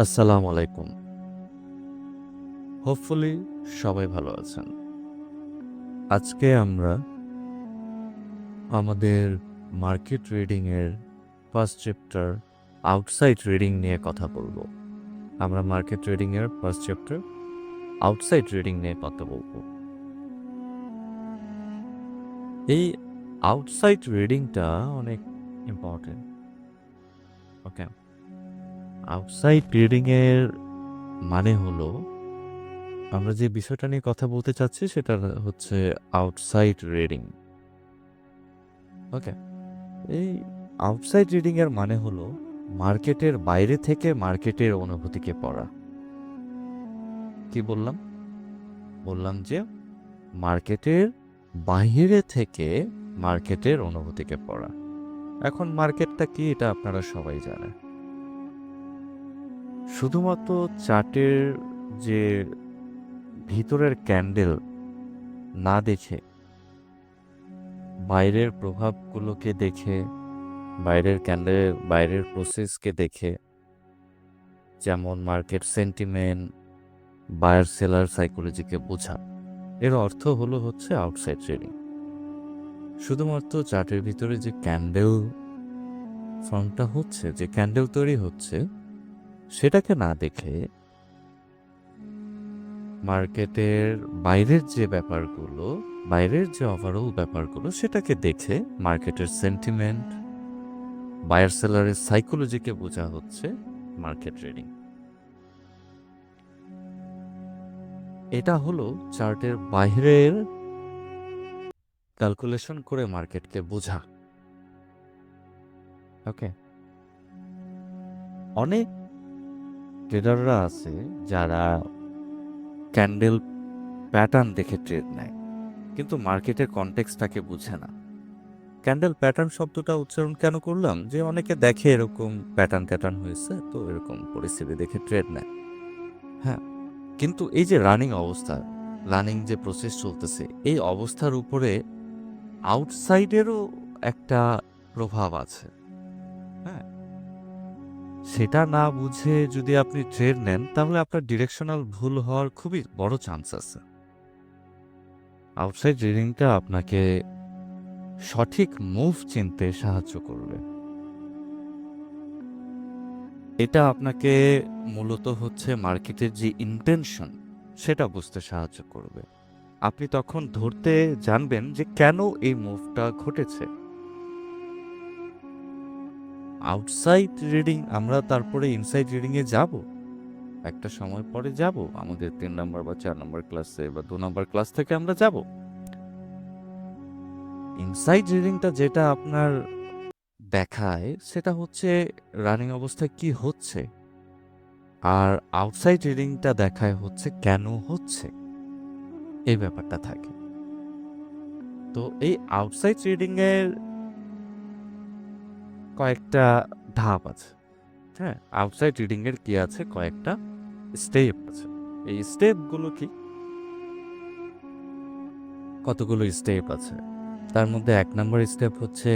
আসসালামু আলাইকুম। হোপফুলি সবাই ভালো আছেন। আজকে আমরা আমাদের মার্কেট রিডিং এর ফার্স্ট চ্যাপ্টার আউটসাইড রিডিং নিয়ে কথা বলব। আমরা মার্কেট রিডিং এর ফার্স্ট চ্যাপ্টার আউটসাইড রিডিং নিয়ে কথা বলব। এই আউটসাইড রিডিংটা অনেক ইম্পর্টেন্ট। ওকে, আউটসাইড রিডিং এর মানে হলো আমরা যে বিষয়টা নিয়ে কথা বলতে চাচ্ছি সেটা হচ্ছে আউটসাইড রিডিং। ওকে, এই আউটসাইড রিডিং এর মানে হলো মার্কেটের বাইরে থেকে মার্কেটের অনুভূতিকে পড়া। কি বললাম? বললাম যে মার্কেটের বাইরে থেকে মার্কেটের অনুভূতিকে পড়া। এখন মার্কেটটা কি এটা আপনারা সবাই জানেন। শুধুমাত্র চার্টের যে ভিতরের ক্যান্ডেল না দেখে, বাইরের প্রভাবগুলোকে দেখে, বাইরের ক্যান্ডেল বাইরের প্রসেসকে দেখে, যেমন মার্কেট সেন্টিমেন্ট, বায়ার সেলার সাইকোলজিকে বোঝা, এর অর্থ হচ্ছে আউটসাইড ট্রেডিং। শুধুমাত্র চার্টের ভিতরে যে ক্যান্ডেল ফর্মটা হচ্ছে, যে ক্যান্ডেল তৈরি হচ্ছে, সেটাকে না দেখে মার্কেটের বাইরের যে ব্যাপারগুলো, বাইরের যে ওভারঅল ব্যাপারগুলো, সেটাকে দেখে মার্কেটের সেন্টিমেন্ট, বায়ার সেলারের সাইকোলজিকে বোঝা হচ্ছে মার্কেট ট্রেডিং। এটা হলো চার্টের বাইরের ক্যালকুলেশন করে মার্কেটকে বোঝা। ওকে, অনেক ট্রেডাররা আছে যারা ক্যান্ডেল প্যাটার্ন দেখে ট্রেড নেয়, কিন্তু মার্কেটের কনটেক্সটটাকে বুঝে না। ক্যান্ডেল প্যাটার্ন শব্দটা উচ্চারণ কেন করলাম? যে অনেকে দেখে এরকম প্যাটার্ন হয়েছে, তো এরকম পরিস্থিতি দেখে ট্রেড নেয়। হ্যাঁ, কিন্তু এই যে রানিং অবস্থা, রানিং যে প্রসেস চলতেছে, এই অবস্থার উপরে আউটসাইডেরও একটা প্রভাব আছে। হ্যাঁ, সেটা না বুঝে যদি আপনি ট্রেড নেন, তাহলে আপনার ডিরেকশনাল ভুল হওয়ার খুবই বড় চান্স আছে। আউটসাইড রিডিংটা আপনাকে সঠিক মুভ চিনতে সাহায্য করবে। এটা আপনাকে মূলত হচ্ছে মার্কেটের যে ইন্টেনশন, সেটা বুঝতে সাহায্য করবে। আপনি তখন ধরতে জানবেন যে কেন এই মুভটা ঘটেছে। আউটসাইড রিডিং আমরা তারপরে ইনসাইড রিডিংয়ে যাব, একটা সময় পরে যাব, আমাদের 3 নম্বর বা 4 নম্বর ক্লাসে বা 2 নম্বর ক্লাস থেকে আমরা যাব। ইনসাইড রিডিংটা যেটা আপনার দেখায় সেটা হচ্ছে রানিং অবস্থায় কি হচ্ছে, আর আউটসাইড রিডিংটা দেখায় হচ্ছে কেন হচ্ছে, এই ব্যাপারটা থাকে। তো এই আউটসাইড রিডিং এর কয়েকটা ধাপ আছে। হ্যাঁ, আউটসাইড রিডিং এর কি আছে, কয়েকটা স্টেপ আছে। এই স্টেপগুলো কি? কতগুলো স্টেপ আছে। তার মধ্যে 1 নম্বর স্টেপ হচ্ছে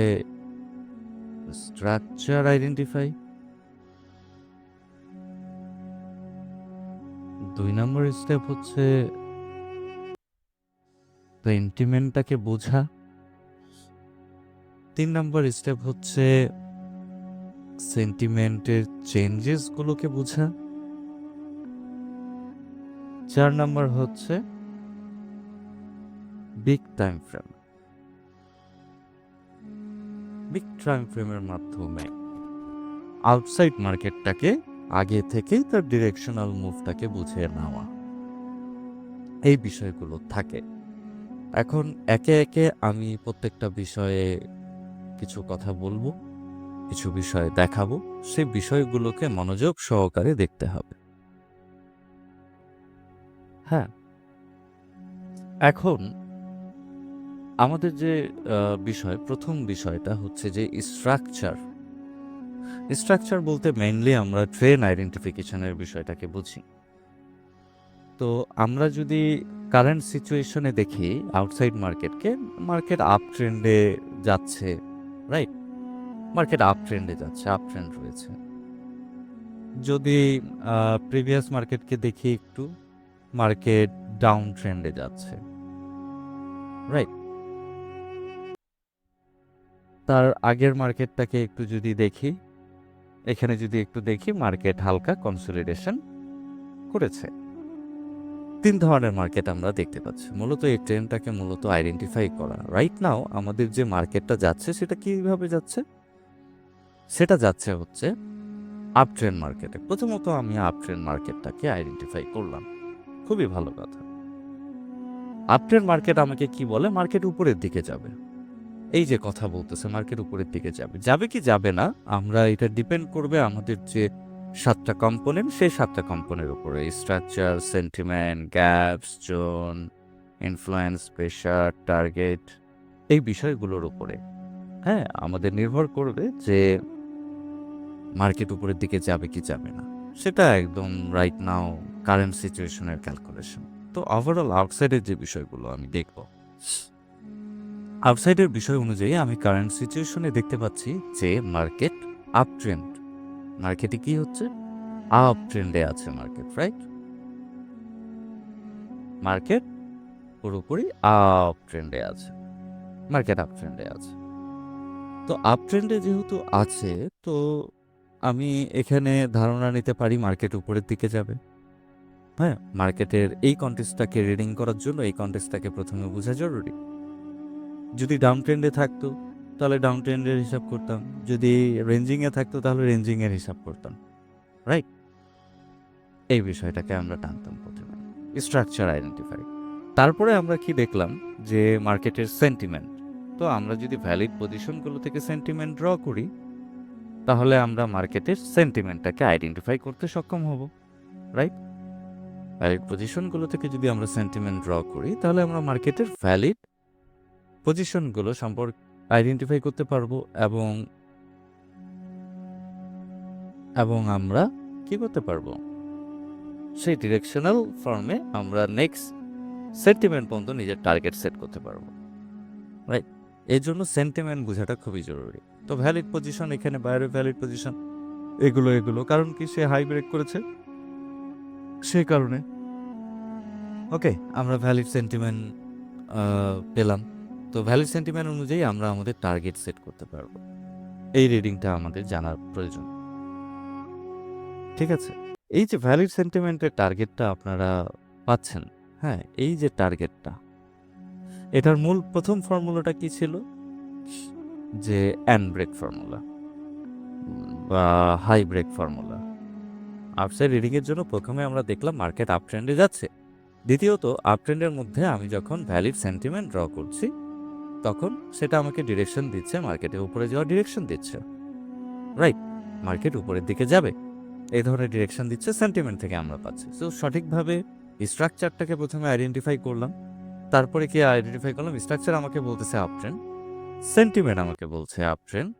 স্ট্রাকচার আইডেন্টিফাই, 2 নম্বর স্টেপ হচ্ছে সেন্টিমেন্টটাকে বোঝা, 3 নম্বর স্টেপ হচ্ছে সেন্টিমেন্টের চেঞ্জেস গুলোকে বোঝা, 4 নম্বর হচ্ছে big time frame. Big time ফ্রেমের মাধ্যমে আউটসাইড মার্কেটটাকে আগে থেকেই তার ডিরেকশনাল মুভটাকে বুঝে নেওয়া, এই বিষয়গুলো থাকে। এখন একে একে আমি প্রত্যেকটা বিষয়ে কিছু কথা বলবো, কিছু বিষয় দেখাবো, সেই বিষয়গুলোকে মনোযোগ সহকারে দেখতে হবে। হ্যাঁ, এখন আমাদের যে বিষয়, প্রথম বিষয়টা হচ্ছে যে স্ট্রাকচার। স্ট্রাকচার বলতে মেইনলি আমরা ট্রেন আইডেন্টিফিকেশনের বিষয়টাকে বুঝি। তো আমরা যদি কারেন্ট সিচুয়েশনে দেখি আউটসাইড মার্কেটকে, মার্কেট আপ ট্রেন্ডে যাচ্ছে, রাইট? মার্কেট আপ ট্রেন্ডে যাচ্ছে, আপ ট্রেন্ড রয়েছে। যদি প্রিভিয়াস মার্কেটকে দেখি একটু, মার্কেট ডাউন ট্রেন্ডে যাচ্ছে, রাইট? তার আগের মার্কেটটাকে একটু যদি দেখি, এখানে যদি একটু দেখি, মার্কেট হালকা কনসলিডেশন করেছে। ৩ ধরনের মার্কেট আমরা দেখতে পাচ্ছি। মূলত এই ট্রেন্ডটাকে মূলত আইডেন্টিফাই করা। রাইট নাও আমাদের যে মার্কেটটা যাচ্ছে সেটা কিভাবে যাচ্ছে? সেটা যাচ্ছে হচ্ছে আপ ট্রেন্ড মার্কেটে। প্রথমত আমি আপ ট্রেন্ড মার্কেটটাকে আইডেন্টিফাই করলাম। খুবই ভালো কথা। আপ ট্রেন্ড মার্কেট আমাকে কি বলে? মার্কেট উপরের দিকে যাবে। এই যে কথা বলতেছে মার্কেট উপরের দিকে যাবে। যাবে কি যাবে না, আমরা এটা ডিপেন্ড করবে আমাদের যে ৭ টা কম্পোনেন্ট, সেই ৭ টা কম্পোনেন্টের উপরে। Structure, sentiment, gaps, zone, influence, pressure, target, এই বিষয়গুলোর উপরে। হ্যাঁ, আমাদের নির্ভর করবে যে মার্কেট উপরের দিকে যাবে কি যাবে না। সেটা একদম রাইট নাও কারেন্ট সিচুয়েশনের ক্যালকুলেশন। তো ওভারঅল আউটসাইডের যে বিষয়গুলো আমি দেখব, আউটসাইডের বিষয় অনুযায়ী আমি কারেন্ট সিচুয়েশনে দেখতে পাচ্ছি যে মার্কেট আপ ট্রেন্ড। মার্কেটে কি হচ্ছে? আপ ট্রেন্ডে আছে মার্কেট, রাইট? মার্কেট পুরোপুরি আপ ট্রেন্ডে আছে। মার্কেট আপ ট্রেন্ডে আছে। তো আপ ট্রেন্ডে যেহেতু আছে, তো আমি এখানে ধারণা নিতে পারি মার্কেট উপরের দিকে যাবে। হ্যাঁ, মার্কেটের এই কনটেক্সটটাকে রিডিং করার জন্য এই কনটেক্সটটাকে প্রথমে বোঝা জরুরি। যদি ডাউন ট্রেন্ডে থাকতো তাহলে ডাউন ট্রেন্ডের হিসাব করতাম, যদি রেঞ্জিংয়ে থাকতো তাহলে রেঞ্জিংয়ের হিসাব করতাম, রাইট? এই বিষয়টাকে আমরা টানতাম প্রথমে, স্ট্রাকচার আইডেন্টিফাই। তারপরে আমরা কি দেখলাম যে মার্কেটের সেন্টিমেন্ট। তো আমরা যদি ভ্যালিড পজিশনগুলো থেকে সেন্টিমেন্ট ড্র করি তাহলে আমরা মার্কেটের সেন্টিমেন্টটাকে আইডেন্টিফাই করতে সক্ষম হব, রাইট? ভ্যালিড পজিশনগুলো থেকে যদি আমরা সেন্টিমেন্ট ড্র করি তাহলে আমরা মার্কেটের ভ্যালিড পজিশনগুলো সম্পর্কে আইডেন্টিফাই করতে পারবো এবং আমরা কি করতে পারবো? সেই ডিরেকশনাল ফর্মে আমরা নেক্সট সেন্টিমেন্ট পর্যন্ত নিজের টার্গেট সেট করতে পারবো, রাইট? এর জন্য সেন্টিমেন্ট বোঝাটা খুবই জরুরি। তো ভ্যালিড পজিশন, এখানে বাইরে ভ্যালিড পজিশন, এগুলো কারণ কি সে হাই ব্রেক করেছে, সেই কারণে। ওকে, আমরা ভ্যালিড সেন্টিমেন্ট পেলাম। তো ভ্যালিড সেন্টিমেন্ট অনুযায়ী আমরা আমাদের টার্গেট সেট করতে পারবো। এই রিডিংটা আমাদের জানার প্রয়োজন, ঠিক আছে? এই যে ভ্যালিড সেন্টিমেন্টের টার্গেটটা আপনারা পাচ্ছেন, হ্যাঁ, এই যে টার্গেটটা, এটার মূল প্রথম ফর্মুলাটা কি ছিল? যে অ্যান্ড ব্রেক ফর্মুলা বা হাই ব্রেক ফর্মুলা। আউটসাইড রিডিংয়ের জন্য প্রথমে আমরা দেখলাম মার্কেট আপ ট্রেন্ডে যাচ্ছে। দ্বিতীয়ত আপ ট্রেন্ডের মধ্যে আমি যখন ভ্যালিড সেন্টিমেন্ট ড্র করছি তখন সেটা আমাকে ডিরেকশন দিচ্ছে, মার্কেটের উপরে যাওয়ার ডিরেকশন দিচ্ছে, রাইট? মার্কেট উপরের দিকে যাবে এই ধরনের ডিরেকশন দিচ্ছে, সেন্টিমেন্ট থেকে আমরা পাচ্ছি। তো সঠিকভাবে স্ট্রাকচারটাকে প্রথমে আইডেন্টিফাই করলাম। তারপরে কি আইডেন্টিফাই করলাম? স্ট্রাকচার আমাকে বলতেছে আপ ট্রেন্ড, সেন্টিমেন্ট আমাকে বলছে আপ ট্রেন্ড,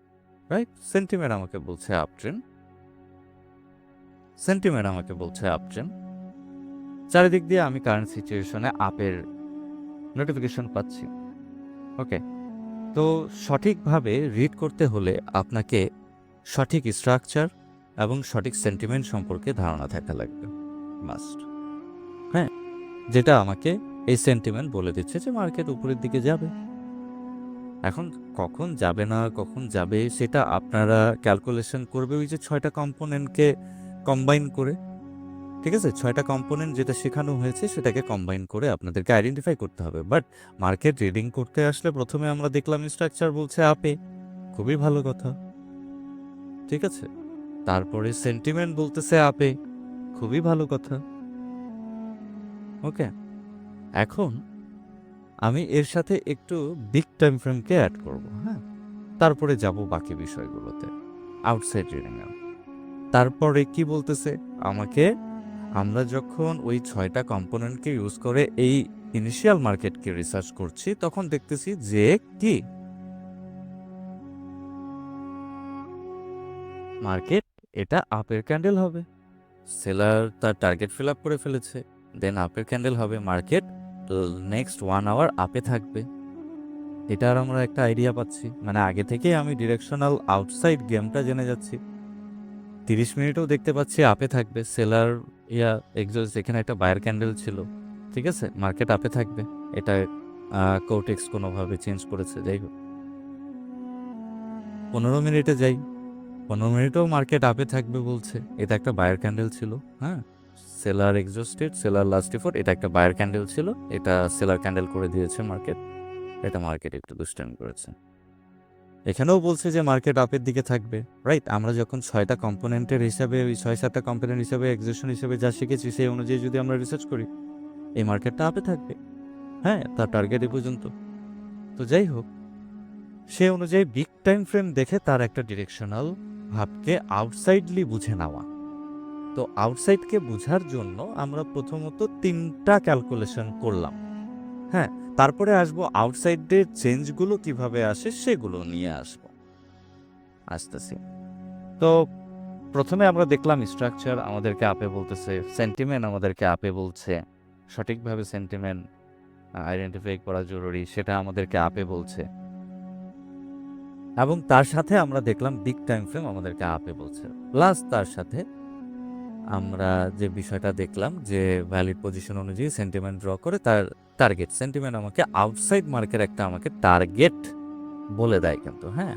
রাইট? সেন্টিমেন্ট আমাকে বলছে আপ ট্রেন্ড, সেন্টিমেন্ট আমাকে বলছে আপ ট্রেন্ড। চারিদিক দিয়ে আমি কারেন্ট সিচুয়েশনে আপের নোটিফিকেশন পাচ্ছি। ওকে, তো সঠিকভাবে রিড করতে হলে আপনাকে সঠিক স্ট্রাকচার এবং সঠিক সেন্টিমেন্ট সম্পর্কে ধারণা থাকা লাগবে, মাস্ট। হ্যাঁ, যেটা আমাকে এই সেন্টিমেন্ট বলে দিচ্ছে যে মার্কেট উপরের দিকে যাবে। এখন কখন যাবে না কখন যাবে সেটা আপনারা ক্যালকুলেশন করবে ওই যে 6টা কম্পোনেন্টকে কম্বাইন করে, ঠিক আছে? 6টা কম্পোনেন্ট যেটা শেখানো হয়েছে সেটাকে কম্বাইন করে আপনাদেরকে আইডেন্টিফাই করতে হবে। বাট মার্কেট রিডিং করতে আসলে প্রথমে আমরা দেখলাম স্ট্রাকচার বলছে আপে, খুবই ভালো কথা, ঠিক আছে? তারপরে সেন্টিমেন্ট বলতেছে আপে, খুবই ভালো কথা। ওকে, এখন আমি এর সাথে একটু বিগ টাইম ফ্রেমকে অ্যাড করব, হ্যাঁ? তারপরে যাব বাকি বিষয়গুলোতে, আউটসাইড রিডিং। তারপরে কি বলতেছে আমাকে? আমরা যখন ওই 6টা কম্পোনেন্টকে ইউজ করে এই ইনিশিয়াল মার্কেটকে রিসার্চ করছি তখন দেখতেছি যে কি মার্কেট এটা আপের ক্যান্ডেল হবে, সেলার তার টার্গেট ফিল আপ করে ফেলেছে, দেন আপের ক্যান্ডেল হবে, মার্কেট নেক্সট 1 আওয়ার আপে থাকবে। এটার আমরা একটা আইডিয়া পাচ্ছি, মানে আগে থেকেই আমি ডিরেকশনাল আউটসাইড গেমটা জেনে যাচ্ছি। 30 মিনিটেও দেখতে পাচ্ছি আপে থাকবে সেলার এক্সোস, এখানে একটা বায়ার ক্যান্ডেল ছিল, ঠিক আছে, মার্কেট আপে থাকবে। এটা কোটেক্স কোনোভাবে চেঞ্জ করেছে, যাই হোক। 15 মিনিটে যাই, 15 মিনিটেও মার্কেট আপে থাকবে বলছে, এটা একটা বায়ার ক্যান্ডেল ছিল। হ্যাঁ, seller exhausted, seller last effort, এটা একটা বায়ার ক্যান্ডেল ছিল, এটা সেলার ক্যান্ডেল করে দিয়েছে মার্কেট, এটা মার্কেট একটু দুষ্টামি করেছে। এখানেও বলছে যে মার্কেট আপের দিকে থাকবে, রাইট? আমরা যখন 6টা কম্পোনেন্টের হিসাবে, ওই 6-7টা কম্পোনেন্ট হিসাবে, এক্সিস্টন হিসাবে যা শিখেছি সেই অনুযায়ী যদি আমরা রিসার্চ করি, এই মার্কেটটা আপে থাকবে। হ্যাঁ, তার টার্গেট এ পর্যন্ত। তো যাই হোক, সে অনুযায়ী বিগ টাইম ফ্রেম দেখে তার একটা ডিরেকশনাল ভাবকে আউটসাইডলি বুঝে নেওয়া। তো আউটসাইডকে বুঝার জন্য আমরা প্রথমত 3টা ক্যালকুলেশন করলাম। হ্যাঁ, তারপরে আসবো আউটসাইডের চেঞ্জগুলো কিভাবে আসে সেগুলো নিয়ে আসতেছি। তো প্রথমে আমরা দেখলাম স্ট্রাকচার আমাদেরকে আপে বলতেছে, সেন্টিমেন্ট আমাদেরকে আপে বলছে, সঠিকভাবে সেন্টিমেন্ট আইডেন্টিফাই করা জরুরি, সেটা আমাদেরকে আপে বলছে। এবং তার সাথে আমরা দেখলাম বিগ টাইম ফ্রেম আমাদেরকে আপে বলছে। প্লাস তার সাথে আমরা যে বিষয়টা দেখলাম যে ভ্যালিড পজিশন অনুযায়ী সেন্টিমেন্ট ড্র করে তার টার্গেট, সেন্টিমেন্ট আমাকে আউটসাইড মার্কেট একটা আমাকে টার্গেট বলে দেয় কিন্তু। হ্যাঁ,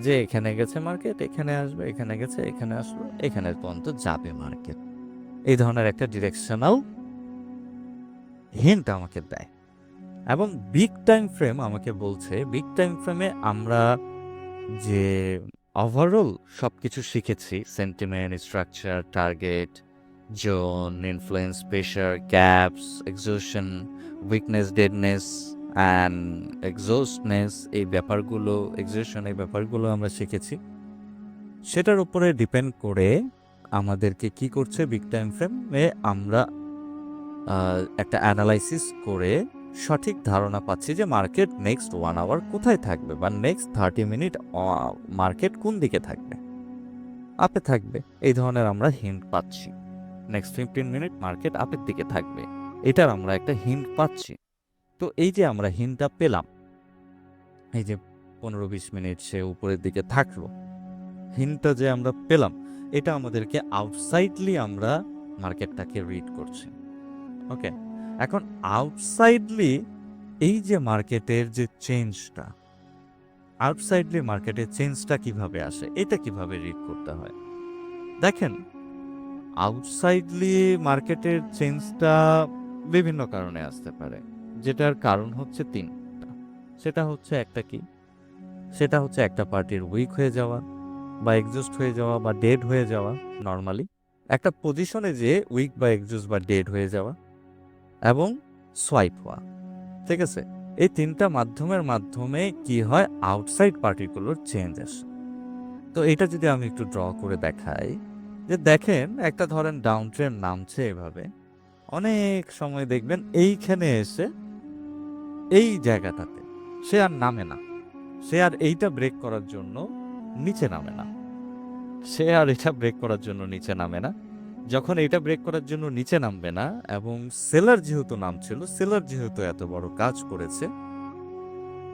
যে এখানে গেছে মার্কেট, এখানে আসবে, এখানে গেছে, এখানে আসলো, এখানে পর্যন্ত যাবে মার্কেট, এই ধরনের একটা ডিরেকশনাল হিন্ট আমাকে দেয়। এবং বিগ টাইম ফ্রেম আমাকে বলছে, বিগ টাইম ফ্রেমে আমরা যে ওভারঅল সব কিছু শিখেছি, sentiment, structure, target, zone, influence, pressure, gaps, exhaustion, weakness, deadness and exhaustedness, এই ব্যাপারগুলো, এক্সোশন, এই ব্যাপারগুলো আমরা শিখেছি। সেটার উপরে ডিপেন্ড করে আমাদেরকে কি করছে বিগ টাইম ফ্রেমে, আমরা একটা অ্যানালাইসিস করে সঠিক ধারণা পাচ্ছি যে মার্কেট নেক্সট 1 আওয়ার কোথায় থাকবে, বা নেক্সট 30 মিনিট মার্কেট কোন দিকে থাকবে, আপে থাকবে, এই ধরনের আমরা হিন্ট পাচ্ছি। নেক্সট 15 মিনিট মার্কেট আপের দিকে থাকবে, এটার আমরা একটা হিন্ট পাচ্ছি। তো এই যে আমরা হিন্টটা পেলাম, এই যে 15-20 মিনিট সে উপরের দিকে থাকলো, হিন্টটা যে আমরা পেলাম, এটা আমাদেরকে আউটসাইডলি আমরা মার্কেটটাকে রিড করছি। ওকে, এখন আউটসাইডলি এই যে মার্কেটের যে চেঞ্জটা, আউটসাইডলি মার্কেটের চেঞ্জটা কিভাবে আসে, এটা কিভাবে রিড করতে হয়? দেখেন, আউটসাইডলি মার্কেটের চেঞ্জটা বিভিন্ন কারণে আসতে পারে, যেটার কারণ হচ্ছে 3টা। সেটা হচ্ছে একটা কি, সেটা হচ্ছে একটা পার্টির উইক হয়ে যাওয়া, বা এক্সজস্ট হয়ে যাওয়া, বা ডেড হয়ে যাওয়া। নর্মালি একটা পজিশনে যে উইক বা এক্সজস্ট বা ডেড হয়ে যাওয়া, এবং সোয়াইপ হওয়া, ঠিক আছে? এই 3টা মাধ্যমের মাধ্যমে কি হয়, আউটসাইড পার্টিকুলার চেঞ্জ আসে। তো এটা যদি আমি একটু ড্র করে দেখাই, যে দেখেন একটা ধরেন ডাউন ট্রেন্ড নামছে এভাবে, অনেক সময় দেখবেন এইখানে এসে এই জায়গাটাতে সে আর নামে না, সে আর এইটা ব্রেক করার জন্য নিচে নামে না, সে আর এটা ব্রেক করার জন্য নিচে নামে না। যখন এটা ব্রেক করার জন্য নিচে নামবে না, এবং সেলার যেহেতু নামছিল, সেলার যেহেতু এত বড় কাজ করেছে,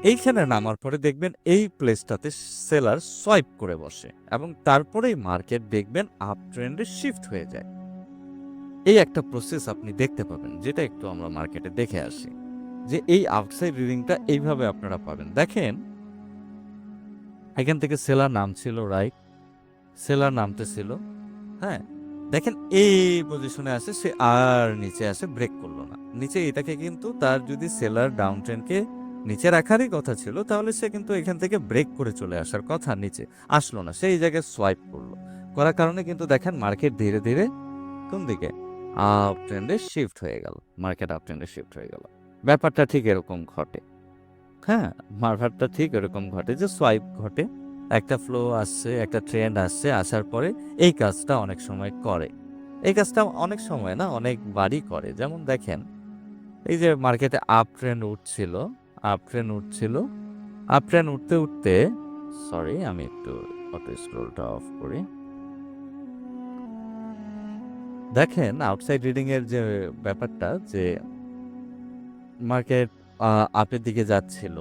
এইখানে নামার পরে দেখবেন এই প্লেসটাতে সেলার সোয়াইপ করে বসে, এবং তারপরেই মার্কেট দেখবেন আপ ট্রেন্ডে শিফট হয়ে যায়। এই একটা প্রসেস আপনি দেখতে পাবেন, যেটা একটু আমরা মার্কেটে দেখে আসি, যে এই আউটসাইড রিডিংটা এইভাবে আপনারা পাবেন। দেখেন, এখান থেকে সেলার নামছিল, রাইট? সেলার নামতেছিল, হ্যাঁ, দেখেন এই পজিশনে আসে, সে আর নিচে আসে, ব্রেক করলো না নিচে। এটাকে কিন্তু তার যদি সেলার ডাউন ট্রেন্ডকে নিচে রাখারই কথা ছিল, তাহলে সে কিন্তু এখান থেকে ব্রেক করে চলে আসার কথা, নিচে আসলো না, সেই জায়গায় সোয়াইপ করলো, করার কারণে কিন্তু দেখেন মার্কেট ধীরে ধীরে কোন দিকে, আপ ট্রেন্ডে শিফট হয়ে গেল, মার্কেট আপ ট্রেন্ডে শিফট হয়ে গেল। ব্যাপারটা ঠিক এরকম ঘটে, হ্যাঁ, ব্যাপারটা ঠিক এরকম ঘটে যে সোয়াইপ ঘটে, একটা ফ্লো আসছে, একটা ট্রেন্ড আসছে, আসার পরে এই কাজটা অনেক সময় করে। এই কাজটা অনেক সময় না, অনেকবারই করে। যেমন দেখেন, এই যে মার্কেটে আপ ট্রেন্ড উঠছিল, আপ ট্রেন্ড উঠছিল, আপ ট্রেন্ড উঠতে উঠতে, সরি আমি একটু অটো স্ক্রলটা অফ করি। দেখেন আউটসাইড রিডিং এর যে ব্যাপারটা, যে মার্কেট আপের দিকে যাচ্ছিল,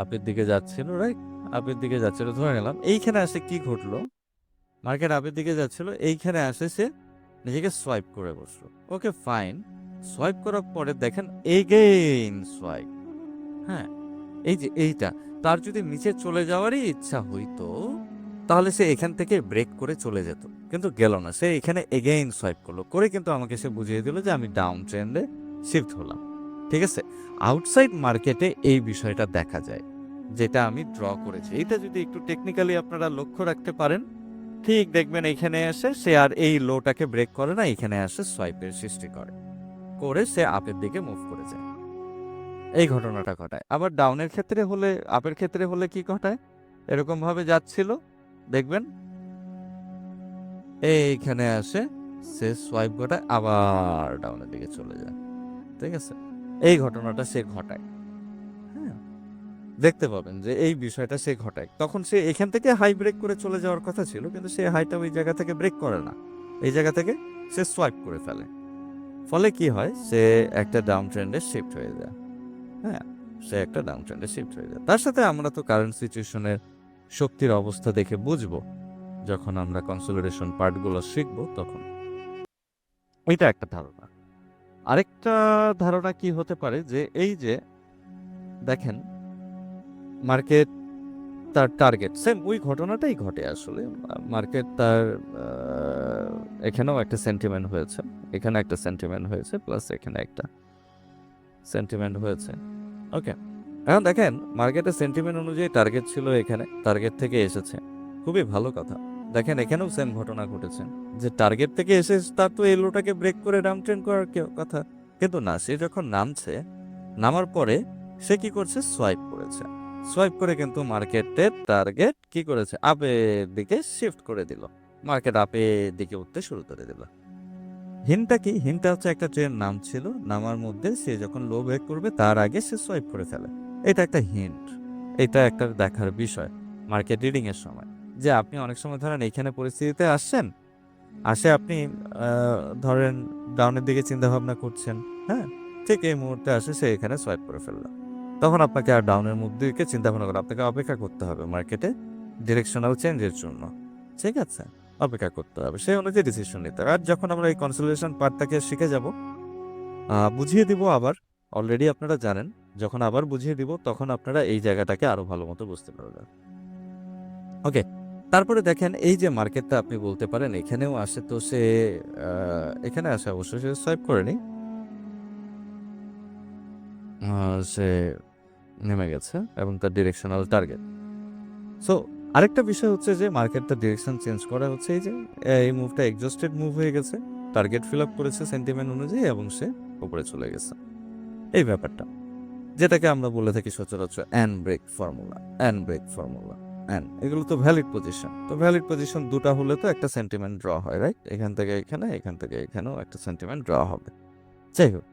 আপের দিকে যাচ্ছিল, রাইট? আপের দিকে যাচ্ছিল, ধরে নিলাম এইখানে আসে কি ঘটলো, মার্কেট আপের দিকে যাচ্ছিল, এইখানে আসে সে নিজেকে সোয়াইপ করে বসলো। ওকে ফাইন, সোয়াইপ করার পরে দেখেন এগেইন সোয়াইপ। হ্যাঁ, এই যে এইটা, তার যদি নিচে চলে যাওয়ারই ইচ্ছা হইতো তাহলে সে এখান থেকে ব্রেক করে চলে যেত, কিন্তু গেল না। সে এখানে এগেইন সোয়াইপ করলো, করে কিন্তু আমাকে সে বুঝিয়ে দিল যে আমি ডাউন ট্রেন্ডে শিফট হলাম। ঠিক আছে, আউটসাইড মার্কেটে এই বিষয়টা দেখা যায়, যেটা আমি ড্র করেছি। এটা যদি একটু টেকনিক্যালি আপনারা লক্ষ্য রাখতে পারেন, ঠিক দেখবেন এইখানে এসে সে আর এই লোটাকে ব্রেক করে না, এখানে আসে সোয়াইপের সৃষ্টি করে, করে সে আপের দিকে মুভ করে যায়। এই ঘটনাটা ঘটায়। আবার ডাউনের ক্ষেত্রে হলে, আপের ক্ষেত্রে হলে কি ঘটায়, এরকম ভাবে যাচ্ছিল, দেখবেন এইখানে আসে সে সোয়াইপ ঘটায়, আবার ডাউনের দিকে চলে যায়। ঠিক আছে, এই ঘটনাটা সে ঘটায়। হ্যাঁ, দেখতে পাবেন যে এই বিষয়টা সে ঘটায়। তখন সে এখান থেকে হাই ব্রেক করে চলে যাওয়ার কথা ছিল, কিন্তু সে হাইটা ওই জায়গা থেকে ব্রেক করে না, এই জায়গা থেকে সে সোয়াইপ করে ফেলে। ফলে কি হয়, সে একটা ডাউন ট্রেন্ডে শিফট হয়ে যায়। হ্যাঁ, সে একটা ডাউন ট্রেন্ডে শিফট হয়ে যায়। তার সাথে আমরা তো কারেন্ট সিচুয়েশনের শক্তির অবস্থা দেখে বুঝবো, যখন আমরা কনসোলিডেশন পার্টগুলো শিখবো তখন। এটা একটা ধারণা। আরেকটা ধারণা কি হতে পারে, যে এই যে দেখেন মার্কেট তার টার্গেট, সেম ওই ঘটনাটাই ঘটে আসলে। মার্কেট তার এখানেও একটা সেন্টিমেন্ট হয়েছে, এখানে একটা সেন্টিমেন্ট হয়েছে, প্লাস এখানে একটা সেন্টিমেন্ট হয়েছে। ওকে, এখন দেখেন মার্কেটের সেন্টিমেন্ট অনুযায়ী টার্গেট ছিল এখানে, টার্গেট থেকে এসেছে, খুবই ভালো কথা। দেখেন এখানেও সেম ঘটনা ঘটেছে, যে টার্গেট থেকে এসে তার তো এই লোটাকে ব্রেক করে ডাউন ট্রেন্ড করার কথা, কিন্তু না, সে যখন নামছে, নামার পরে সে কি করছে, সোয়াইপ করেছে। সোয়াইপ করে কিন্তু মার্কেটের টার্গেট কি করেছে, আপের দিকে শিফট করে দিল, মার্কেট আপের দিকে উঠতে শুরু করে দিল। হিনটা কি, হিনটা হচ্ছে একটা ট্রেন নামছিল, নামার মধ্যে সে যখন লো ব্রেক করবে তার আগে সে সোয়াইপ করে ফেলে। এটা একটা হিন্ট, এটা একটা দেখার বিষয় মার্কেট রিডিং এর সময়, যে আপনি অনেক সময় ধরেন এইখানে পরিস্থিতিতে আসছেন, আসে আপনি ধরেন ডাউনের দিকে চিন্তা ভাবনা করছেন, হ্যাঁ, ঠিক এই মুহূর্তে আসে সে এখানে সোয়াইপ করে ফেললো। তখন আপনাকে আর ডাউনের মুখ দিকে চিন্তা ভাবনা করে, আপনাকে অপেক্ষা করতে হবে মার্কেটে ডিরেকশনাল চেঞ্জের জন্য। ঠিক আছে, অপেক্ষা করতে হবে, সেই অনুযায়ী ডিসিশন নিতে হবে। আর যখন আমরা এই কনসোলিডেশন পার্টটাকে শিখে যাব, বুঝিয়ে দিব আবার, অলরেডি আপনারা জানেন, যখন আবার বুঝিয়ে দিব তখন আপনারা এই জায়গাটাকে আরো ভালো মতো বুঝতে পারবেন। ওকে, তারপরে দেখেন এই যে মার্কেটটা আপনি বলতে পারেন এখানেও আসে, তো সে এখানে আসে, অবশ্যই সে সোয়াইপ করেনি, সে নেমে গেছে এবং তার ডিরেকশনাল টার্গেট। সো আরেকটা বিষয় হচ্ছে যে মার্কেটটা ডিরেকশন চেঞ্জ করা হচ্ছে, এই যে এই মুভটা এক্সস্টেড মুভ হয়ে গেছে, টার্গেট ফিল আপ করেছে সেন্টিমেন্ট অনুযায়ী এবং সে উপরে চলে গেছে। এই ব্যাপারটা, যেটাকে আমরা বলে থাকি সচরাচর an break formula, an break formula, an, এগুলো তো ভ্যালিড পজিশন। তো ভ্যালিড পজিশন দুটা হলে তো একটা সেন্টিমেন্ট ড্র হয়, রাইট? এখান থেকে এখানে, এখান থেকে এখানেও একটা সেন্টিমেন্ট ড্র হবে। যাই হোক,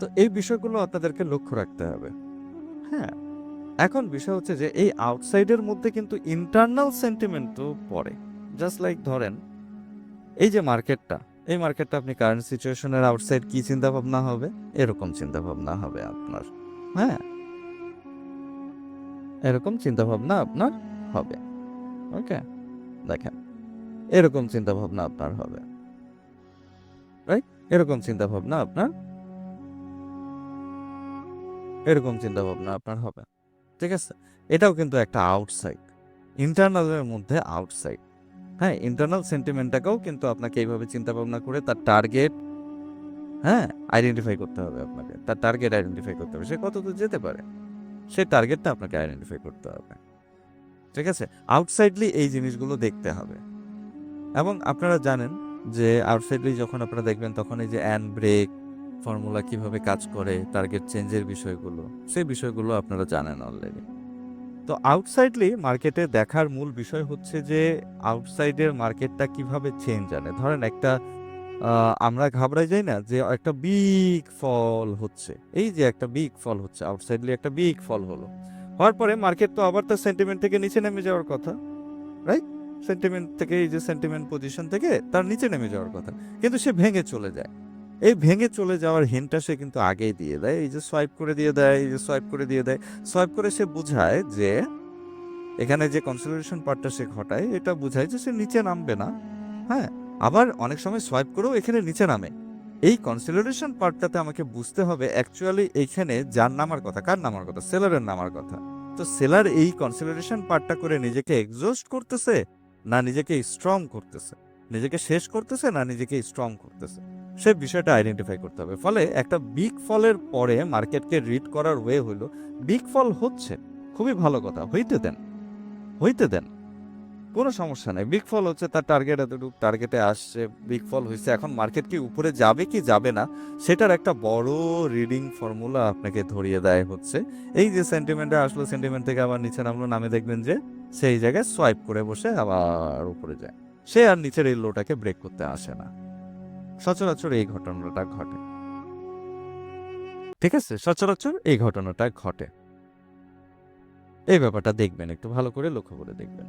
তো এই বিষয়গুলো আপনাদেরকে লক্ষ্য রাখতে হবে। হ্যাঁ, এখন বিষয় হচ্ছে যে এই আউটসাইডের মধ্যে কিন্তু ইন্টারনাল সেন্টিমেন্টও পড়ে। জাস্ট লাইক ধরেন এই যে মার্কেটটা, এই মার্কেটটা আপনি কারেন্ট সিচুয়েশনের আউটসাইড কি চিন্তা ভাবনা হবে, এরকম চিন্তা ভাবনা হবে আপনার। হ্যাঁ, এরকম চিন্তা ভাবনা আপনার হবে। ওকে, দেখেন এরকম চিন্তা ভাবনা আপনার হবে, রাইট? এরকম চিন্তা ভাবনা আপনার, এরকম চিন্তা ভাবনা আপনার হবে। ঠিক আছে, এটাও কিন্তু একটা আউটসাইড, ইন্টারনালের মধ্যে আউটসাইড। হ্যাঁ, ইন্টারনাল সেন্টিমেন্টটাকেও কিন্তু আপনাকে এইভাবে চিন্তা ভাবনা করে তার টার্গেট, হ্যাঁ, আইডেন্টিফাই করতে হবে। আপনাকে তার টার্গেট আইডেন্টিফাই করতে হবে, সে কত দূর যেতে পারে, সেই টার্গেটটা আপনাকে আইডেন্টিফাই করতে হবে। ঠিক আছে, আউটসাইডলি এই জিনিসগুলো দেখতে হবে। এবং আপনারা জানেন যে আউটসাইডলি যখন আপনারা দেখবেন তখন এই যে অ্যান ব্রেক ফর্মুলা কিভাবে কাজ করে, টার্গেট চেঞ্জের বিষয়গুলো, সেই বিষয়গুলো আপনারা জানেন অলরেডি। তো আউটসাইডলি মার্কেটে দেখার মূল বিষয় হচ্ছে যে আউটসাইডের মার্কেটটা কিভাবে চেঞ্জ আনে। ধরেন একটা আমরা ঘাবড়াই যাই না যে একটা বিগ ফল হচ্ছে, এই যে একটা বিগ ফল হচ্ছে, আউটসাইডলি একটা বিগ ফল হলো, হওয়ার পরে মার্কেট তো আবার তার সেন্টিমেন্ট থেকে নিচে নেমে যাওয়ার কথা, রাইট? সেন্টিমেন্ট থেকে, এই যে সেন্টিমেন্ট পজিশন থেকে তার নিচে নেমে যাওয়ার কথা, কিন্তু সে ভেঙে চলে যায়। এই ভেঙে চলে যাওয়ার হিন্টটা সে কিন্তু আগেই দিয়ে দেয়, এই যে সোয়াইপ করে দিয়ে দেয়, এই যে সোয়াইপ করে দিয়ে দেয়, সোয়াইপ করে সে বোঝায় যে এখানে যে কনসলিডেশন পার্টটা সে ঘটায় এটা বোঝায় যে সে নিচে নামবে না। হ্যাঁ, আবার অনেক সময় সোয়াইপ করেও এখানে নিচে নামে। এই কনসলিডেশন পার্টটাতে আমাকে বুঝতে হবে অ্যাকচুয়ালি এইখানে যার নামার কথা, কার নামার কথা, সেলারের নামার কথা। তো সেলার এই কনসলিডেশন পার্টটা করে নিজেকে এক্সস্ট করতেছে না নিজেকে স্ট্রং করতেছে, নিজেকে শেষ করতেছে না নিজেকে স্ট্রং করতেছে, সে বিষয়টা আইডেন্টিফাই করতে হবে। ফলে একটা বিগ ফলের পরে মার্কেটকে রিড করার ওয়ে হলো, বিগ ফল হচ্ছে, খুবই ভালো কথা, হইতে দেন, হইতে দেন, কোনো সমস্যা নাই। বিগ ফল হচ্ছে, তার টার্গেট এতটুকু, টার্গেটে আসছে, বিগ ফল হয়েছে। এখন মার্কেট কি উপরে যাবে কি যাবে না সেটার একটা বড় রিডিং ফর্মুলা আপনাকে ধরিয়ে দেয় হচ্ছে এই যে সেন্টিমেন্টে আসলো, সেন্টিমেন্ট থেকে আবার নিচে নামলো, নামে দেখবেন যে সেই জায়গায় সোয়াইপ করে বসে আবার উপরে যায়, সে আর নিচের এই লোটাকে ব্রেক করতে আসে না। সচরাচর এই ঘটনাটা ঘটে, ঠিক আছে, সচরাচর এই ঘটনাটা ঘটে। এই ব্যাপারটা দেখবেন, একটু ভালো করে লক্ষ্য করে দেখবেন।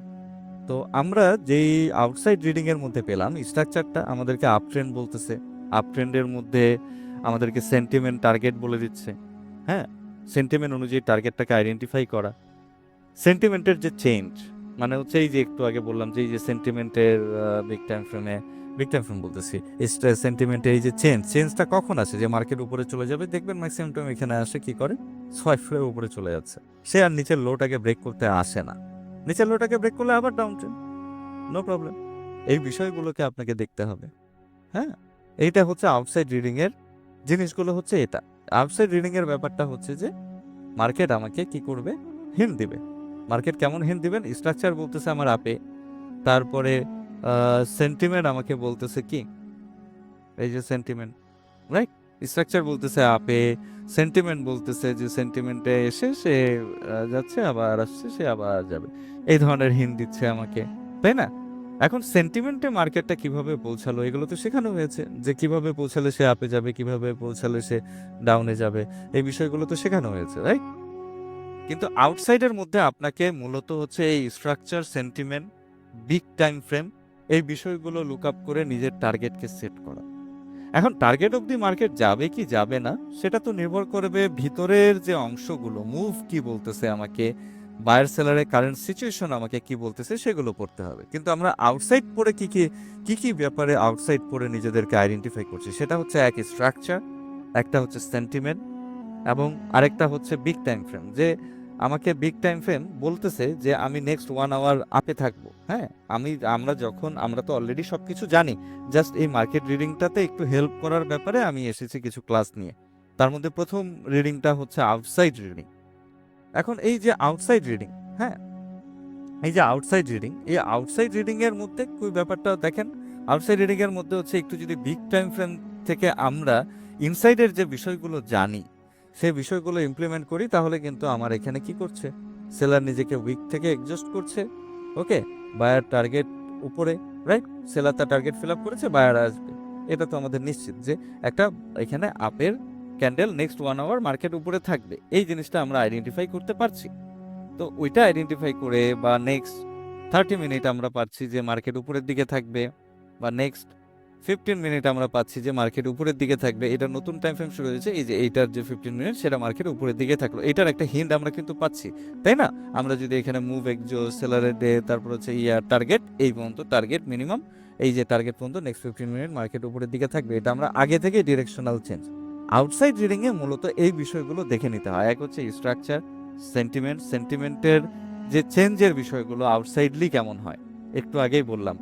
তো আমরা যেই আউটসাইড রিডিং এর মধ্যে পেলাম স্ট্রাকচারটা আমাদেরকে আপ ট্রেন্ড বলতেছে, আপ ট্রেন্ডের মধ্যে আমাদেরকে সেন্টিমেন্ট টার্গেট বলে দিচ্ছে। হ্যাঁ, সেন্টিমেন্ট অনুযায়ী টার্গেটটাকে আইডেন্টিফাই করা, সেন্টিমেন্টের যে চেঞ্জ, মানে হচ্ছে এই যে একটু আগে বললাম যে এই যে সেন্টিমেন্টের বিগ টাইম ফ্রেমে, বিগ টাইম ফ্রেম বলতেছি, সেন্টিমেন্টের এই যে চেঞ্জটা কখন আসে, যে মার্কেট উপরে চলে যাবে, দেখবেন ম্যাক্সিমাম টাইম এখানে আসে কি করে, সোয়াইপ করে উপরে চলে যাচ্ছে, সে আর নিচের লোটাকে ব্রেক করতে আসে না। নিচের লোটাকে ব্রেক করলে আবার ডাউন ট্রেন্ড, নো প্রবলেম। এই বিষয়গুলোকে আপনাকে দেখতে হবে। হ্যাঁ, এইটা হচ্ছে আউটসাইড রিডিং এর জিনিসগুলো, হচ্ছে এটা। আউটসাইড রিডিং এর ব্যাপারটা হচ্ছে যে মার্কেট আমাকে কি করবে, হিন্ট দিবে। মার্কেট কেমন হিন্ট দিবেন, স্ট্রাকচার বলতেছে আমার আপে, তারপরে সেন্টিমেন্ট আমাকে বলতেছে কি, এই যে সেন্টিমেন্ট, রাইট, স্ট্রাকচার বলতেছে আপে, সেন্টিমেন্ট বলতেছে যে সেন্টিমেন্টে এসে সে যাচ্ছে আবার আসছে, সে আবার যাবে, এই ধরনের হিন্ট দিচ্ছে আমাকে, তাই না? এখন সেন্টিমেন্টে মার্কেটটা কিভাবে পৌঁছালো এগুলো তো শেখানো হয়েছে, যে কিভাবে পৌঁছালে সে আপে যাবে, কিভাবে পৌঁছালে সে ডাউনে যাবে, এই বিষয়গুলো তো শেখানো হয়েছে, রাইট? কিন্তু আউটসাইডের মধ্যে আপনাকে মূলত হচ্ছে এই structure, sentiment, big time frame, এই বিষয়গুলো লুক আপ করে নিজের টার্গেটকে সেট করা। এখন টার্গেট অবধি মার্কেট যাবে কি যাবে না সেটা তো নির্ভর করবে ভিতরের যে অংশগুলো, মুভ কি বলতেছে আমাকে, বায়ার সেলারের কারেন্ট সিচুয়েশন আমাকে কি বলতেছে, সেগুলো পড়তে হবে। কিন্তু আমরা আউটসাইড পড়ে কি ব্যাপারে আউটসাইড পড়ে নিজেদেরকে আইডেন্টিফাই করছি, সেটা হচ্ছে এক স্ট্রাকচার, একটা হচ্ছে সেন্টিমেন্ট, এবং আরেকটা হচ্ছে বিগ টাইম ফ্রেম। যে আমাকে বিগ টাইম ফ্রেম বলতেছে যে আমি নেক্সট 1 আওয়ার আপে থাকবো। হ্যাঁ, আমরা তো অলরেডি সবকিছু জানি, জাস্ট এই মার্কেট রিডিংটাতে একটু হেল্প করার ব্যাপারে আমি এসেছি কিছু ক্লাস নিয়ে। তার মধ্যে প্রথম রিডিংটা হচ্ছে আউটসাইড রিডিং। এখন এই যে আউটসাইড রিডিং, হ্যাঁ, এই যে আউটসাইড রিডিং, এই আউটসাইড রিডিং এর মধ্যে কি ব্যাপারটা দেখেন, আউটসাইড রিডিং এর মধ্যে হচ্ছে একটু যদি বিগ টাইম ফ্রেম থেকে আমরা ইনসাইডের যে বিষয়গুলো জানি সেই বিষয়গুলো ইমপ্লিমেন্ট করি, তাহলে কিন্তু আমার এখানে কি করছে, সেলার নিজেকে উইক থেকে এডজাস্ট করছে, ওকে, বায়ার টার্গেট উপরে, রাইট, সেলার তার টার্গেট ফিল আপ করেছে, বায়ার আসবে, এটা তো আমাদের নিশ্চিত যে একটা এখানে আপের ক্যান্ডেল নেক্সট 1 আওয়ার মার্কেট উপরে থাকবে, এই জিনিসটা আমরা আইডেন্টিফাই করতে পারছি। তো ওইটা আইডেন্টিফাই করে বা নেক্সট 30 মিনিট আমরা পাচ্ছি যে মার্কেট উপরের দিকে থাকবে, বা নেক্সট 15 মিনিট আমরা পাচ্ছি যে মার্কেট উপরের দিকে থাকবে, এটা নতুন টাইম ফ্রেম শুরু হয়েছে, এই যে এইটার যে 15 মিনিট সেটা মার্কেট উপরের দিকে থাকলো, এটার একটা হিন্ট আমরা কিন্তু পাচ্ছি, তাই না? আমরা যদি এখানে মুভ এক্সো, সেলারের ডে, তারপর হচ্ছে ইয়ার টার্গেট, এই পর্যন্ত টার্গেট মিনিমাম, এই যে টার্গেট পর্যন্ত নেক্সট 15 মিনিট মার্কেট উপরের দিকে থাকবে, এটা আমরা আগে থেকে directional change. Outside reading a মূলত এই বিষয়গুলো দেখে নিতে হয়। এক হচ্ছে স্ট্রাকচার, সেন্টিমেন্টের যে চেঞ্জের বিষয়গুলো আউটসাইডলি কেমন হয়, একটু আগেই বললাম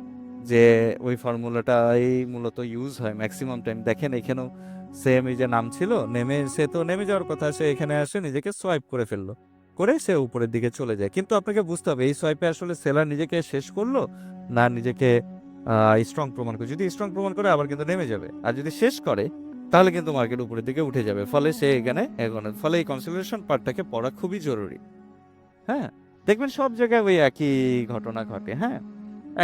যে ওই ফর্মুলাটাই মূলত ইউজ হয় ম্যাক্সিমাম টাইম। দেখেন এখানেও সেম, এই যে নাম ছিল, সে তো নেমে যাওয়ার কথা, সে এখানে আসে নিজেকে সোয়াইপ করে ফেললো, করে সে উপরের দিকে চলে যায়। কিন্তু আপনাকে বুঝতে হবে এই সোয়াইপে আসলে সেলার নিজেকে শেষ করলো না নিজেকে স্ট্রং প্রমাণ করে। যদি স্ট্রং প্রমাণ করে আবার কিন্তু নেমে যাবে, আর যদি শেষ করে তাহলে কিন্তু মার্কেট উপরের দিকে উঠে যাবে, ফলে সে এখানে এগোনো, ফলে এই কনসিডারেশন পার্টটাকে পড়া খুবই জরুরি। হ্যাঁ, দেখবেন সব জায়গায় ওই একই ঘটনা ঘটে। হ্যাঁ,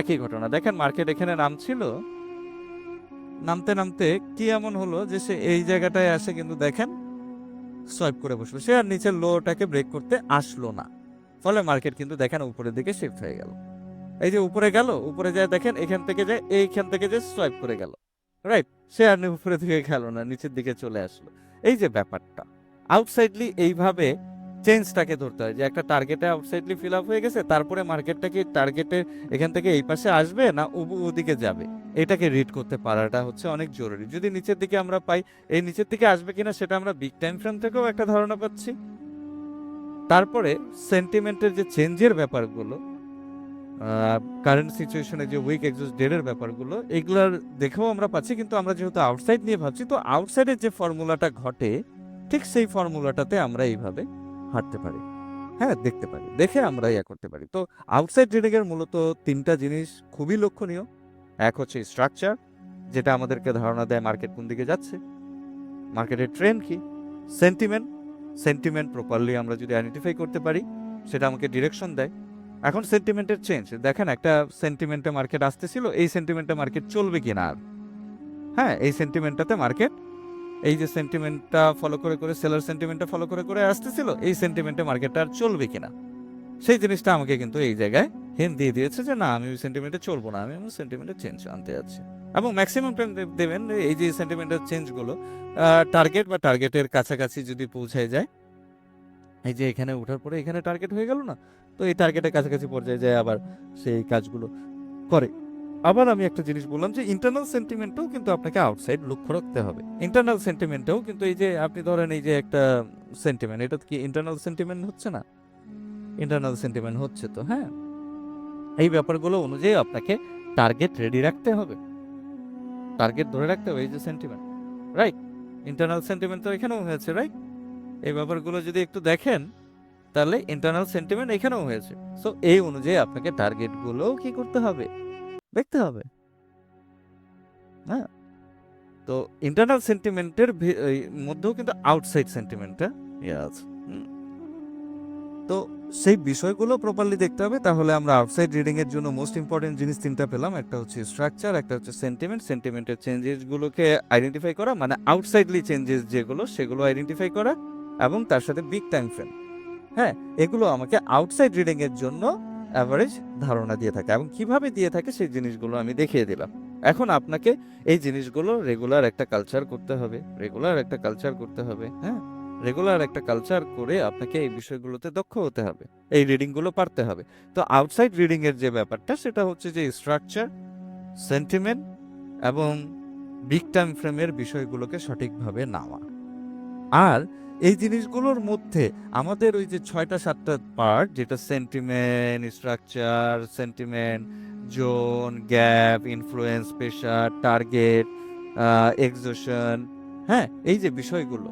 একই ঘটনা। দেখেন মার্কেট এখানে নামছিল, নামতে নামতে কি এমন হলো যে সে এই জায়গাটায় আসে, কিন্তু দেখেন সোয়াইপ করে বসলো, সে আর নিচের লোটাকে ব্রেক করতে আসলো না, ফলে মার্কেট কিন্তু দেখেন উপরের দিকে শিফট হয়ে গেল। এই যে উপরে গেল, উপরে যায় দেখেন এখান থেকে যায়, এইখান থেকে যে সোয়াইপ করে গেল, রাইট, সে আর উপরে দিকে গেল না, নিচের দিকে চলে আসলো। এই যে ব্যাপারটা আউটসাইডলি এইভাবে চেঞ্জটাকে ধরতে হয় যে একটা টার্গেটে আউটসাইডলি ফিল আপ হয়ে গেছে, তারপরে মার্কেটটা কি টার্গেটে এখান থেকে এই পাশে আসবে না ওদিকে যাবে, এটাকে রিড করতে পারাটা হচ্ছে অনেক জরুরি। যদি নিচের দিকে আমরা পাই, এই নিচের দিকে আসবে কিনা সেটা আমরা বিগ টাইম ফ্রেম থেকেও একটা ধারণা পাচ্ছি। তারপরে সেন্টিমেন্টের যে চেঞ্জের ব্যাপারগুলো, কারেন্ট সিচুয়েশনে যে উইক এক্সিস্ট ডেটের ব্যাপারগুলো, এগুলার দেখেও আমরা পাচ্ছি। কিন্তু আমরা যেহেতু আউটসাইড নিয়ে ভাবছি, তো আউটসাইডের যে ফর্মুলাটা ঘটে ঠিক সেই ফর্মুলাটাতে আমরা এইভাবে হাঁটতে পারি, হ্যাঁ দেখতে পারি, দেখে আমরা ইয়া করতে পারি। তো আউটসাইড ট্রেডিং এর মূলত তিনটা জিনিস খুবই লক্ষণীয়। এক হচ্ছে স্ট্রাকচার, যেটা আমাদেরকে ধারণা দেয় মার্কেট কোন দিকে যাচ্ছে, মার্কেটের ট্রেন্ড কি। সেন্টিমেন্ট, সেন্টিমেন্ট প্রপারলি আমরা যদি আইডেন্টিফাই করতে পারি সেটা আমাকে ডিরেকশন দেয়। এখন সেন্টিমেন্টের চেঞ্জ দেখেন, একটা সেন্টিমেন্টে মার্কেট আসতেছিল, এই সেন্টিমেন্টে মার্কেট চলবে কিনা আর, হ্যাঁ এই সেন্টিমেন্টটাতে মার্কেট, এই যে সেন্টিমেন্টটা ফলো করে করে সেলার সেন্টিমেন্টটা ফলো করে করে আসতেছিল, এই সেন্টিমেন্টে মার্কেটটা আর চলবে কিনা, সেই জিনিসটা আমাকে কিন্তু এই জায়গায় হিন্ট দিয়ে দিয়েছে যে না আমি ওই সেন্টিমেন্টে চলবো না, আমি আমার সেন্টিমেন্টে চেঞ্জ আনতে যাচ্ছি। এবং ম্যাক্সিমাম টাইম দেবেন এই যে সেন্টিমেন্টের চেঞ্জগুলো টার্গেট বা টার্গেটের কাছাকাছি যদি পৌঁছায় যায়, এই যে এখানে ওঠার পরে এখানে টার্গেট হয়ে গেল না, তো এই টার্গেটের কাছাকাছি পর্যায়ে যায় আবার সেই কাজগুলো করে। আবার আমি একটা জিনিস বললাম যে ইন্টারনাল সেন্টিমেন্টও কিন্তু আপনাকে আউটসাইড লক্ষ্য রাখতে হবে। ইন্টারনাল সেন্টিমেন্টেও কিন্তু এই যে আপনি ধরেন এই যে একটা সেন্টিমেন্ট, এটা কি ইন্টারনাল সেন্টিমেন্ট হচ্ছে না? ইন্টারনাল সেন্টিমেন্ট হচ্ছে তো, হ্যাঁ এই ব্যাপারগুলো অনুযায়ী আপনাকে টার্গেট রেডি রাখতে হবে, টার্গেট ধরে রাখতে হবে। এই যে সেন্টিমেন্ট, রাইট, ইন্টারনাল সেন্টিমেন্ট তো এখানেও হয়েছে, রাইট। এই ব্যাপারগুলো যদি একটু দেখেন তাহলে ইন্টারনাল সেন্টিমেন্ট এখানেও হয়েছে। সো এই অনুযায়ী আপনাকে টার্গেটগুলো কি করতে হবে, দেখতে হবে, হ্যাঁ। তো ইন্টারনাল সেন্টিমেন্টের মধ্যেও কিন্তু আউটসাইড সেন্টিমেন্টটা আছে। তো সেই বিষয়গুলো প্রপারলি দেখতে হবে। তাহলে আমরা আউটসাইড রিডিং এর জন্য মোস্ট ইম্পর্টেন্ট জিনিস তিনটা পেলাম, একটা হচ্ছে স্ট্রাকচার, একটা হচ্ছে সেন্টিমেন্ট, সেন্টিমেন্টের চেঞ্জেসগুলোকে আইডেন্টিফাই করা, মানে আউটসাইডলি চেঞ্জেস যেগুলো সেগুলো আইডেন্টিফাই করা, এবং তার সাথে বিগ টাইম ফ্রেম, হ্যাঁ এগুলো আমাকে আউটসাইড রিডিং এর জন্য অ্যাভারেজ ধারণা দিয়ে থাকে। এবং কিভাবে দিয়ে থাকে সেই জিনিসগুলো আমি দেখিয়ে দিলাম। এখন আপনাকে এই জিনিসগুলো রেগুলার একটা কালচার করতে হবে, রেগুলার একটা কালচার করতে হবে, হ্যাঁ রেগুলার একটা কালচার করে আপনাকে এই বিষয়গুলোতে দক্ষ হতে হবে, এই রিডিংগুলো পারতে হবে। তো আউটসাইড রিডিং এর যে ব্যাপারটা সেটা হচ্ছে যে স্ট্রাকচার, সেন্টিমেন্ট এবং বিগ টাইম ফ্রেমের বিষয়গুলোকে সঠিকভাবে নেওয়া। আর এই জিনিসগুলোর মধ্যে আমাদের ওই যে 6টা-7টা পার্ট, যেটা sentiment, structure, sentiment, zone, gap, influence, pressure, target, exhaustion, হ্যাঁ এই যে বিষয়গুলো,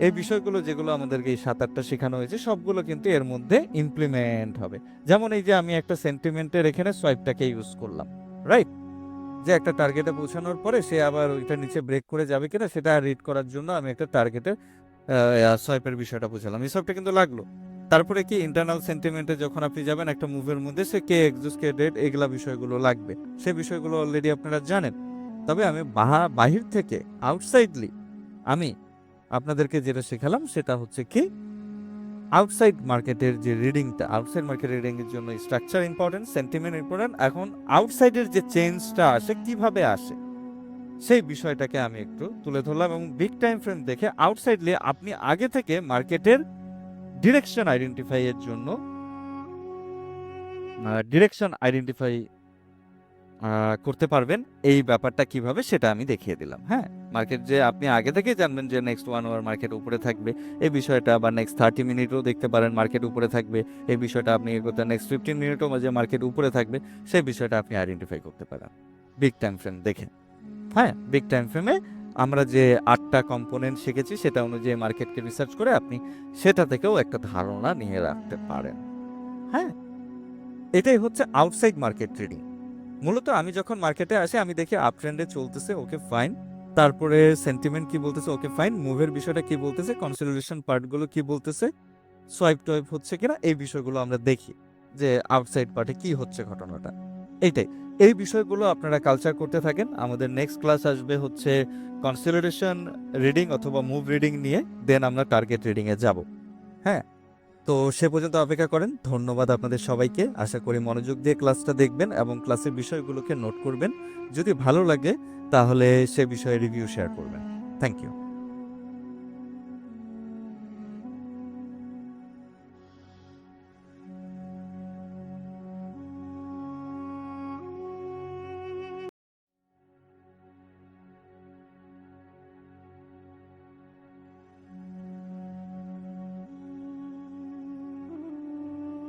এই বিষয়গুলো যেগুলো আমাদেরকে এই 7-8টা শেখানো হয়েছে সবগুলো কিন্তু এর মধ্যে ইমপ্লিমেন্ট হবে। যেমন এই যে আমি একটা সেন্টিমেন্টের এখানে সোয়াইপটাকে ইউজ করলাম, রাইট, যে একটা টার্গেটে পৌঁছানোর পরে সে আবার ওইটা নিচে ব্রেক করে যাবে কিনা সেটা রিড করার জন্য আমি একটা টার্গেটের সোয়াইপের বিষয়টা বুঝালাম, এই সবটা কিন্তু লাগলো। তারপরে কি ইন্টারনাল সেন্টিমেন্টে যখন আপনি যাবেন একটা মুভের মধ্যে, সে কে এক্সিস্ট, কে ডেট, এগুলা বিষয়গুলো লাগবে, সেই বিষয়গুলো অলরেডি আপনারা জানেন। তবে আমি বাহির থেকে আউটসাইডলি আমি আপনাদেরকে যেটা শেখালাম সেটা হচ্ছে কি আউটসাইড মার্কেটের যে রিডিংটা, আউটসাইড মার্কেট রিডিং এর জন্য স্ট্রাকচার ইম্পর্টেন্ট, সেন্টিমেন্ট ইম্পর্টেন্ট। এখন আউটসাইডের যে চেঞ্জটা আসে কিভাবে আসে সেই বিষয়টাকে আমি একটু তুলে ধরলাম, এবং বিগ টাইম ফ্রেম দেখে আউটসাইডলি আপনি আগে থেকে মার্কেটের ডিরেকশন আইডেন্টিফাই এর জন্য ডিরেকশন আইডেন্টিফাই করতে পারবেন, এই ব্যাপারটা কিভাবে সেটা আমি দেখিয়ে দিলাম। হ্যাঁ মার্কেট যে আপনি আগে থেকে জানবেন যে নেক্সট 1 আওয়ার মার্কেট উপরে থাকবে এই বিষয়টা, বা নেক্সট 30 মিনিটও দেখতে পারেন মার্কেট উপরে থাকবে এই বিষয়টা, আপনি এগোতে নেক্সট 15 মিনিটও মাঝে মার্কেট উপরে থাকবে সেই বিষয়টা আপনি আইডেন্টিফাই করতে পারেন বিগ টাইম ফ্রেম দেখে। হ্যাঁ বিগ টাইম ফ্রেমে আমরা যে 8টা কম্পোনেন্ট শিখেছি সেটা অনুযায়ী মার্কেটকে রিসার্চ করে আপনি সেটা থেকেও একটা ধারণা নিয়ে রাখতে পারেন। হ্যাঁ এটাই হচ্ছে আউটসাইড মার্কেট ট্রেডিং। মূলত আমি যখন মার্কেটে আসি আমি দেখি আপ ট্রেন্ডে চলতেছে, ওকে ফাইন, তারপরে সেন্টিমেন্ট কি বলতেছে, ওকে ফাইন, মুভের বিষয়টা কি বলতেছে, কনসলিডেশন পার্টগুলো কি বলতেছে, সোয়াইপ টোয়াইপ হচ্ছে কিনা, এই বিষয়গুলো আমরা দেখি যে আউটসাইড পার্টে কি হচ্ছে ঘটনাটা। এইটাই, এই বিষয়গুলো আপনারা কালচার করতে থাকেন। আমাদের নেক্সট ক্লাস আসবে হচ্ছে কনসলিডেশন রিডিং অথবা মুভ রিডিং নিয়ে, দেন আমরা টার্গেট রিডিং এ যাব। হ্যাঁ তো সে পর্যন্ত অপেক্ষা করেন। ধন্যবাদ আপনাদের সবাইকে, আশা করি মনোযোগ দিয়ে ক্লাসটা দেখবেন এবং ক্লাসের বিষয়গুলোকে নোট করবেন। যদি ভালো লাগে তাহলে সে বিষয়ে রিভিউ শেয়ার করবেন। Thank you.